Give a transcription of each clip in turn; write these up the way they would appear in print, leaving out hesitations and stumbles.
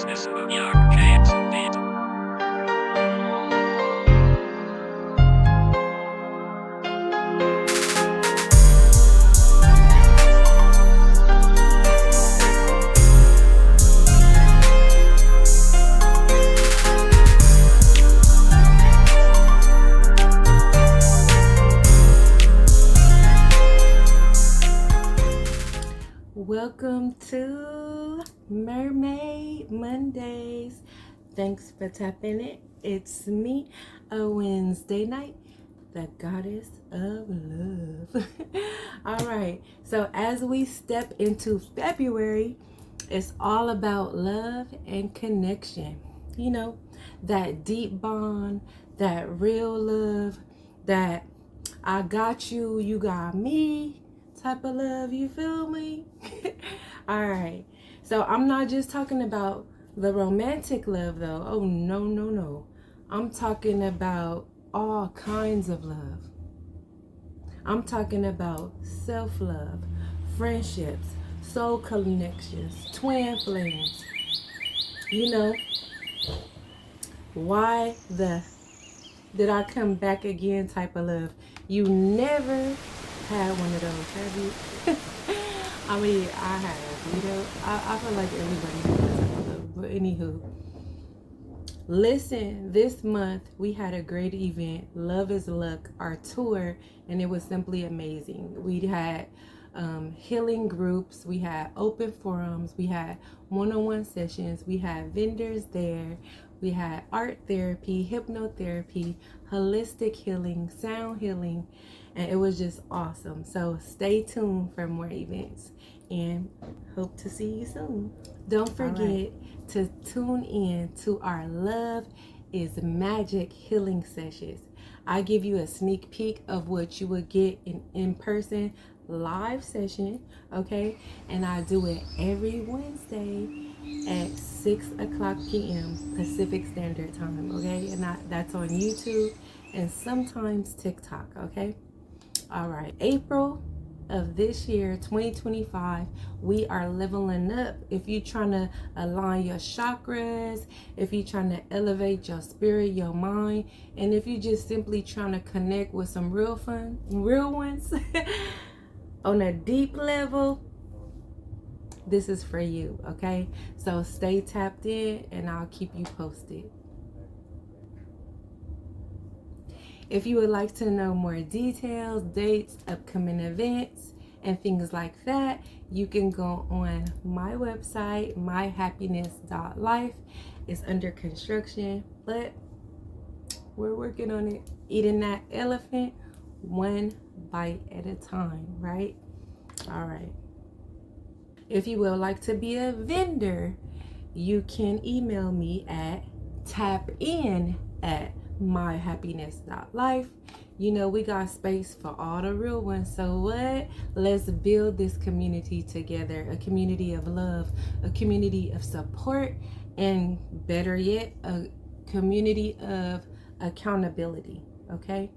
business of young James indeed. Welcome to Mermaid Mondays. Thanks for tapping it. It's me, a Wednesday night, the goddess of love. All right, so as we step into February, it's all about love and connection. You know, that deep bond, that real love, that I got you, you got me type of love, you feel me? All right, so I'm not just talking about the romantic love though. Oh no, I'm talking about all kinds of love. I'm talking about self-love, friendships, soul connections, twin flames. You know, why the did I come back again type of love? You never had one of those, have you? I mean, I have, you know. I feel like everybody has that type of love. But anywho, listen, this month we had a great event, Love is Luck, our tour, and it was simply amazing. We had healing groups, we had open forums, we had one-on-one sessions, we had vendors there, we had art therapy, hypnotherapy, holistic healing, sound healing, and it was just awesome. So stay tuned for more events and hope to see you soon. Don't forget to tune in to our Love is Magic healing sessions. I give you a sneak peek of what you would get in-person live session, okay? And I do it every Wednesday at 6 o'clock p.m. Pacific Standard Time, okay? And that's on YouTube and sometimes TikTok, okay? All right, April of this year, 2025, we are leveling up. If you're trying to align your chakras, if you're trying to elevate your spirit, your mind, and if you're just simply trying to connect with some real ones on a deep level, this is for you, okay? So stay tapped in and I'll keep you posted. If you would like to know more details, dates, upcoming events, and things like that, you can go on my website, myhappiness.life. It's under construction, but we're working on it. Eating that elephant one bite at a time, right? All right. If you would like to be a vendor, you can email me at tapin@myhappiness.life. You know, we got space for all the real ones. So what? Let's build this community together. A community of love, a community of support, and better yet, a community of accountability. Okay?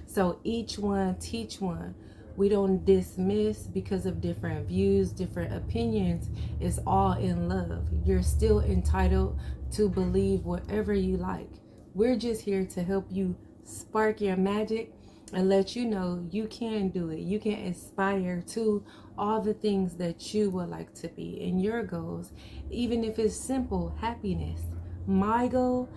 So each one teach one. We don't dismiss because of different views, different opinions. It's all in love. You're still entitled to believe whatever you like. We're just here to help you spark your magic and let you know you can do it. You can aspire to all the things that you would like to be and your goals, even if it's simple happiness. My goal,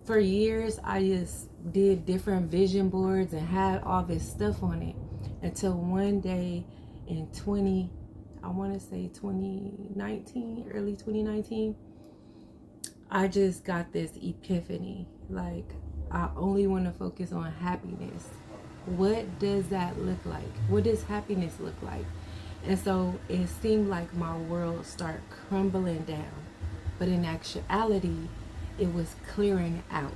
for years, I just did different vision boards and had all this stuff on it until one day in 2019, early 2019, I just got this epiphany. Like, I only want to focus on happiness. What does that look like? What does happiness look like? And so it seemed like my world started crumbling down. But in actuality, it was clearing out.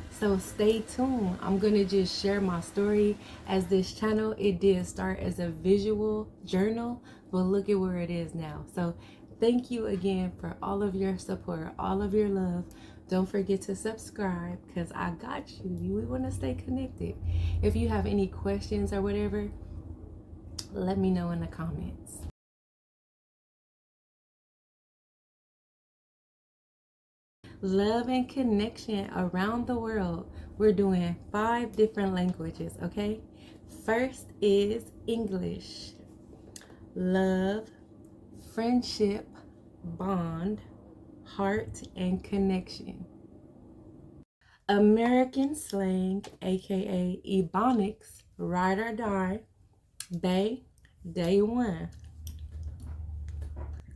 So stay tuned. I'm going to just share my story. As this channel, it did start as a visual journal, but look at where it is now. So thank you again for all of your support, all of your love. Don't forget to subscribe because I got you. We want to stay connected. If you have any questions or whatever, let me know in the comments. love and connection around the world. We're doing 5 different languages, okay? First is English. Love, friendship, bond, heart, and connection. American slang, aka Ebonics, ride or die, bay, day one.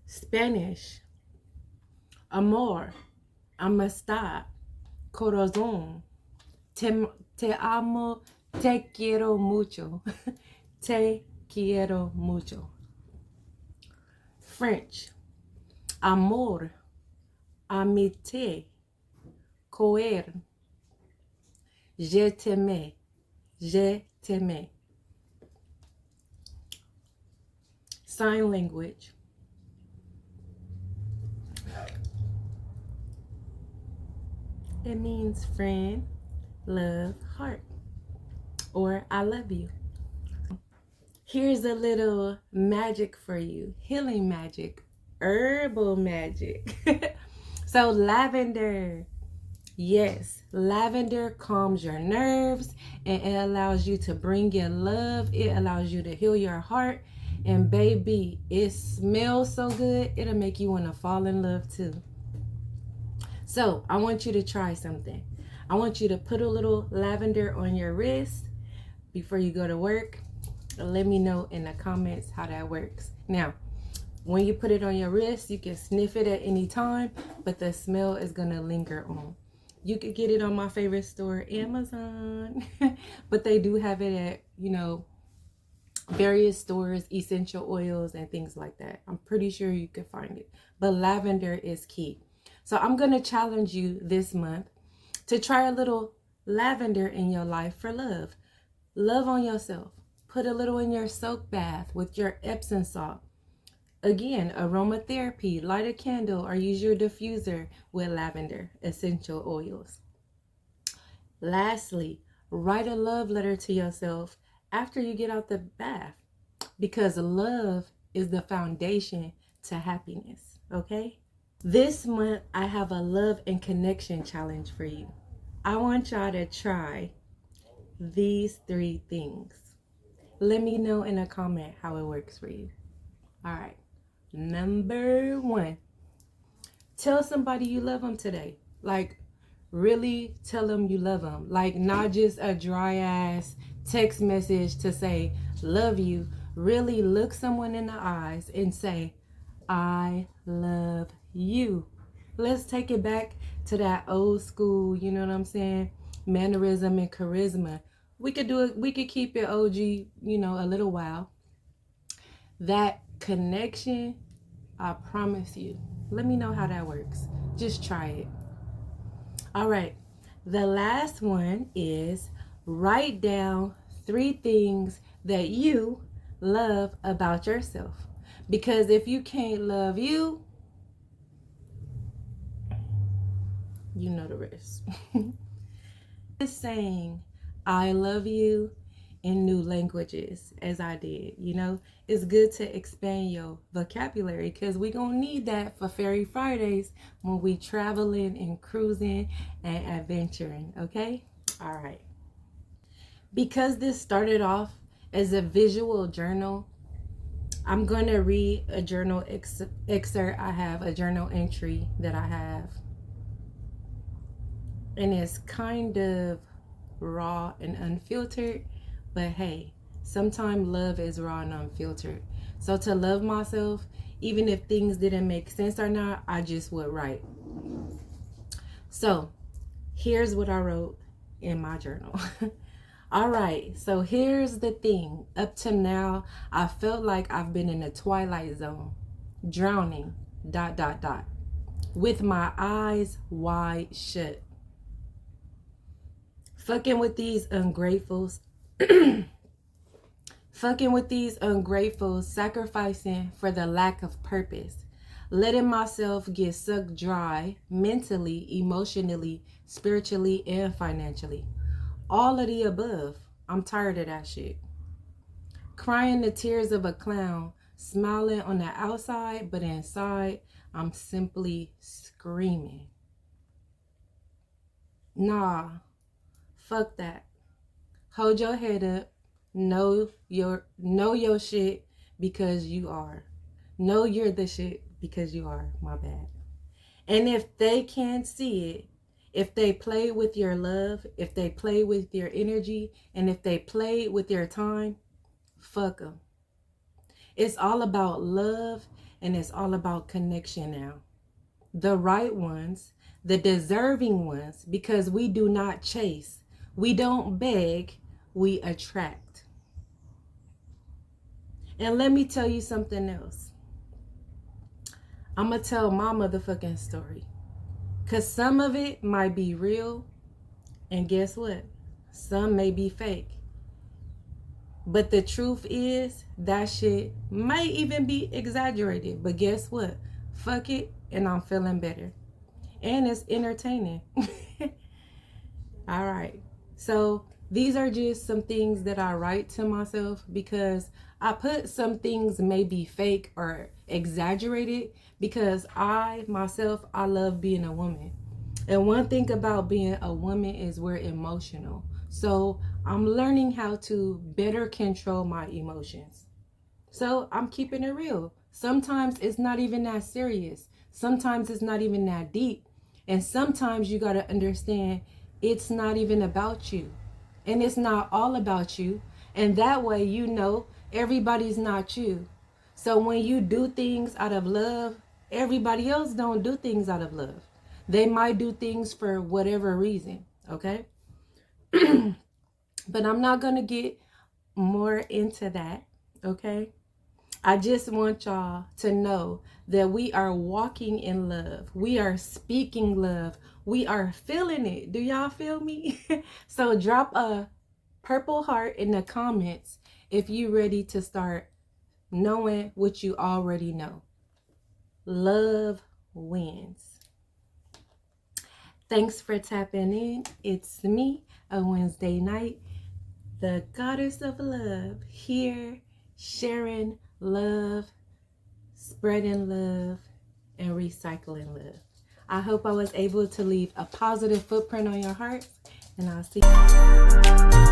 Spanish, amor, amistad, corazón, te amo, te quiero mucho, te quiero mucho. French, amor, amitié, coer, je t'aime, je t'aime. Sign language. It means friend, love, heart, or I love you. Here's a little magic for you. Healing magic, herbal magic. So lavender. Yes, lavender calms your nerves and it allows you to bring in love. It allows you to heal your heart. And baby, it smells so good, it'll make you want to fall in love too. So I want you to try something. I want you to put a little lavender on your wrist before you go to work. Let me know in the comments how that works. Now, when you put it on your wrist, you can sniff it at any time, but the smell is gonna linger on. You could get it on my favorite store, Amazon, but they do have it at, various stores, essential oils and things like that. I'm pretty sure you can find it, but lavender is key. So I'm gonna challenge you this month to try a little lavender in your life for love. Love on yourself. Put a little in your soak bath with your Epsom salt. Again, aromatherapy, light a candle or use your diffuser with lavender essential oils. Lastly, write a love letter to yourself after you get out the bath, because love is the foundation to happiness, okay? This month, I have a love and connection challenge for you. I want y'all to try these 3 things. Let me know in a comment how it works for you. All right. Number 1, tell somebody you love them today. Like, really tell them you love them. Like, not just a dry ass text message to say, love you. Really look someone in the eyes and say, I love you. Let's take it back to that old school, you know what I'm saying? Mannerism and charisma. We could do it. We could keep it OG, a little while. That connection, I promise you. Let me know how that works. Just try it. All right. The last one is write down 3 things that you love about yourself. Because if you can't love you, you know the rest. Just saying I love you in new languages as I did, it's good to expand your vocabulary, because we're gonna need that for Fairy Fridays when we traveling and cruising and adventuring. Okay, all right. Because this started off as a visual journal, I'm gonna read a journal excerpt. I have a journal entry that I have, and it's kind of raw and unfiltered, but hey, sometimes love is raw and unfiltered. So to love myself, even if things didn't make sense or not, I just would write. So here's what I wrote in my journal. All right, so here's the thing. Up to now, I felt like I've been in a Twilight Zone, drowning, ... with my eyes wide shut. Fucking with these ungratefuls, sacrificing for the lack of purpose, letting myself get sucked dry mentally, emotionally, spiritually, and financially. All of the above. I'm tired of that shit. Crying the tears of a clown, smiling on the outside, but inside, I'm simply screaming. Nah, fuck that. Hold your head up. Know your shit because you are. Know you're the shit because you are. My bad. And if they can't see it, if they play with your love, if they play with your energy, and if they play with your time, fuck them. It's all about love and it's all about connection now. The right ones, the deserving ones, because we do not chase, we don't beg, we attract. And let me tell you something else. I'm gonna tell my motherfucking story. Because some of it might be real, and guess what? Some may be fake. But the truth is, that shit might even be exaggerated. But guess what? Fuck it, and I'm feeling better. And it's entertaining. All right. So these are just some things that I write to myself because I put some things maybe fake or exaggerated because I love being a woman. And one thing about being a woman is we're emotional. So I'm learning how to better control my emotions. So I'm keeping it real. Sometimes it's not even that serious. Sometimes it's not even that deep. And sometimes you got to understand it's not even about you. And it's not all about you. And that way you know everybody's not you. So when you do things out of love, everybody else don't do things out of love. They might do things for whatever reason, okay? But I'm not going to get more into that, okay? I just want y'all to know that we are walking in love. We are speaking love. We are feeling it. Do y'all feel me? So drop a purple heart in the comments if you're ready to start knowing what you already know. Love wins. Thanks for tapping in. It's me, a Wednesday night, the goddess of love, here sharing love, spreading love, and recycling love. I hope I was able to leave a positive footprint on your heart, and I'll see you.